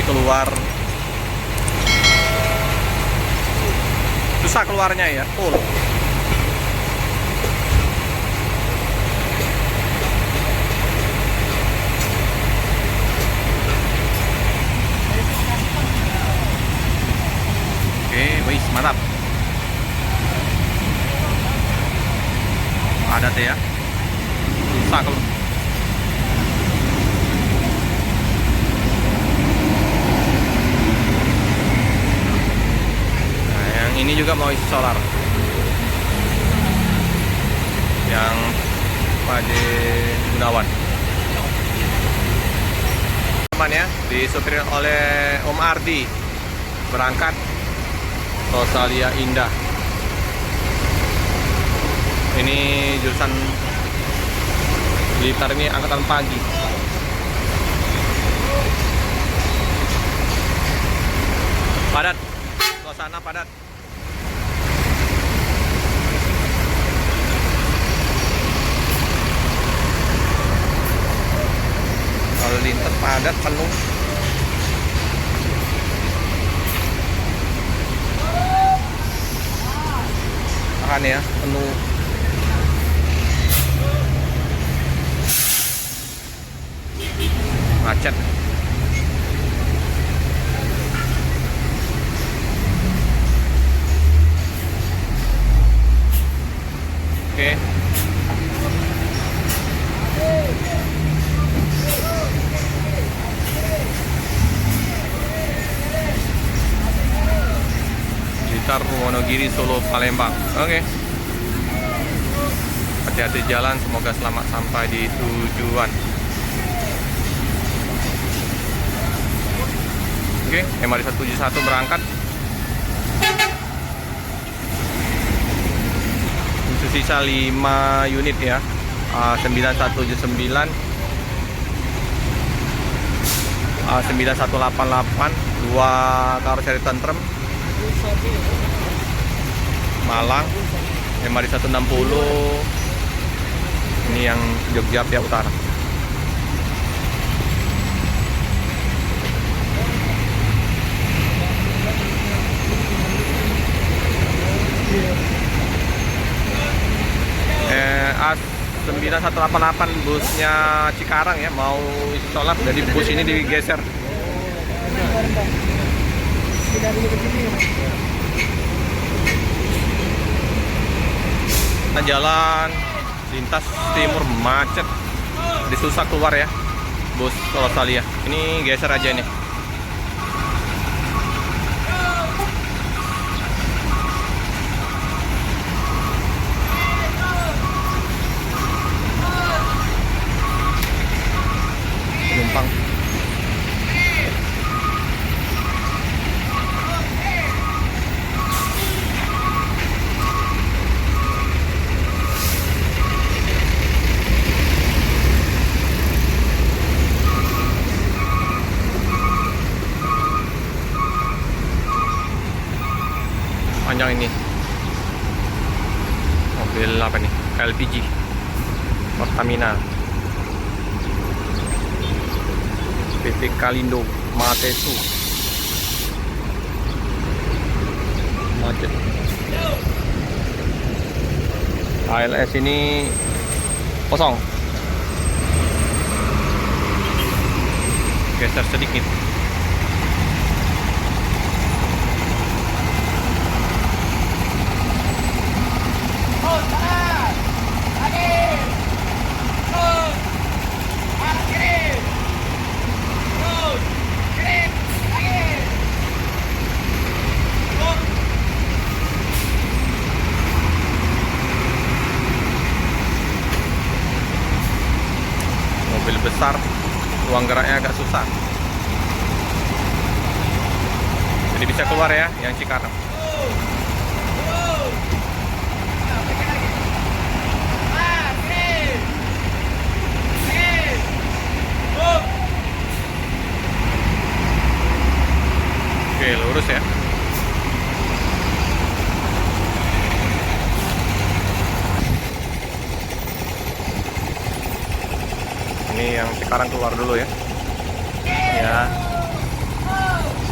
keluar susah keluarnya ya, full. Oke, wis mantap. Padat ya, susah kalau. Nah, yang ini juga mau isi solar, yang Pak Gunawan. Teman ya, disupirin oleh Om Ardi, berangkat Rosalia Indah. Ini jurusan Blitar, ini angkatan pagi. Padat, suasana padat. Lalu lintas padat penuh. Tahan ya, penuh. Macet. Oke. Blitar, Wonogiri, Solo, Palembang. Oke. Hati-hati jalan, semoga selamat sampai di tujuan. Oke, MRI 171 berangkat. Itu sisa 5 unit ya. 9179, 9188, 2 karoseri tentrem, Malang, MRI 160. Ini yang Jogja pihak utara. A9188 busnya Cikarang ya, mau isi solar, jadi bus ini digeser. Nah, jalan lintas timur macet, disusah keluar ya bus Rosalia. Ini geser aja nih. Penumpang. Panjang ini. Mobil apa nih? LPG. Pertamina. PT Kalindo Matesu. Macet. ALS ini kosong. Geser sedikit. Mobil besar, ruang geraknya agak susah. Jadi bisa keluar ya yang Cikarang. Oke, lurus ya. Ini yang Cikarang keluar dulu ya. Ya.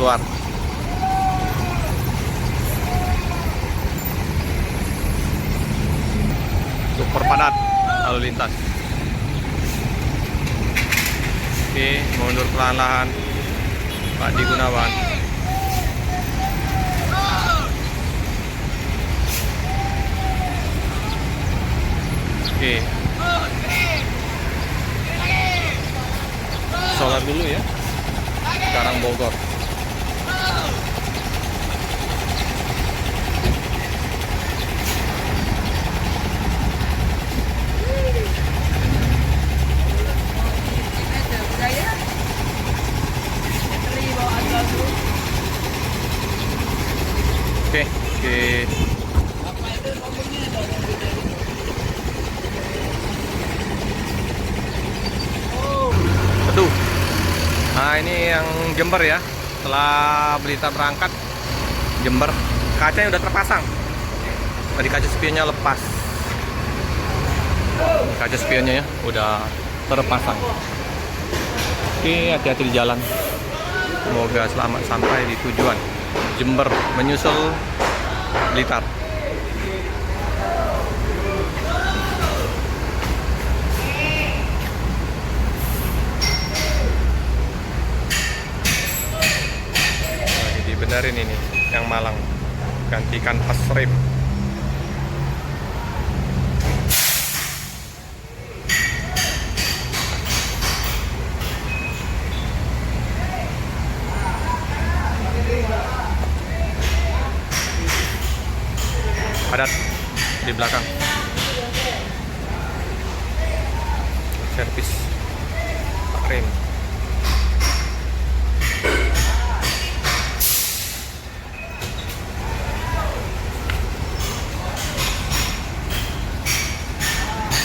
keluar. Super padat lalu lintas. Oke, mundur perlahan-lahan Pak Di Gunawan. Oke, sholat dulu ya. Sekarang Bogor. Oke, oke. Aduh. Nah, ini yang Jember ya. Setelah Blitar berangkat Jember, kacanya udah terpasang. Tadi kaca spionnya lepas. Kaca spionnya ya udah terpasang. Oke, hati-hati di jalan. Semoga selamat sampai di tujuan. Jember menyusul Blitar. Lagi dibenerin ini yang Malang, gantikan pas rem. Padat di belakang. Servis pak rem.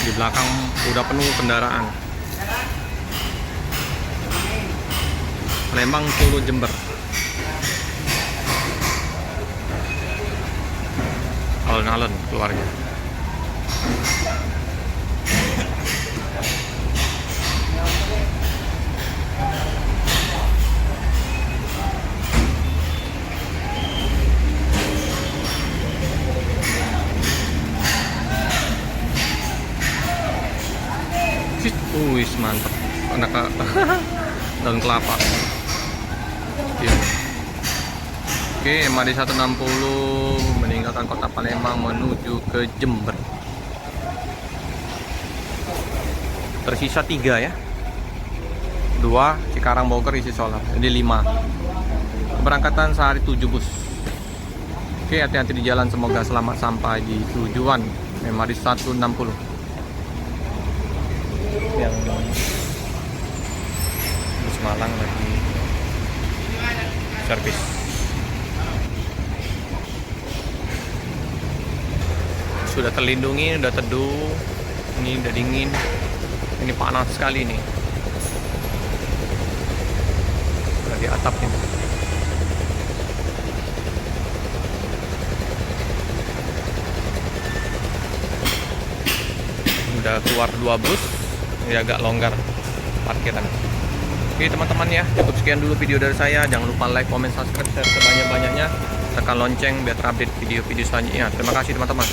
Di belakang udah penuh kendaraan. Lembang Solo Jember. Alun-alun keluarnya. Wih, mantap. Anak daun kelapa. Iya. Oke, MAD 160 meninggalkan kota Palembang menuju ke Jember. Tersisa 3 ya. 2 Cikarang Bogor isi solar. Jadi 5. Keberangkatan sehari 7 bus. Oke, hati-hati di jalan, semoga selamat sampai di tujuan. MAD 160. Yang bus Malang lagi servis. Sudah terlindungi, udah teduh, ini udah dingin, ini panas sekali nih. Udah di atap ini. Udah keluar 2 bus, ini agak longgar parkiran. Oke teman-teman ya, cukup sekian dulu video dari saya. Jangan lupa like, comment, subscribe, share sebanyak-banyaknya. Tekan lonceng biar terupdate video-video selanjutnya. Terima kasih teman-teman.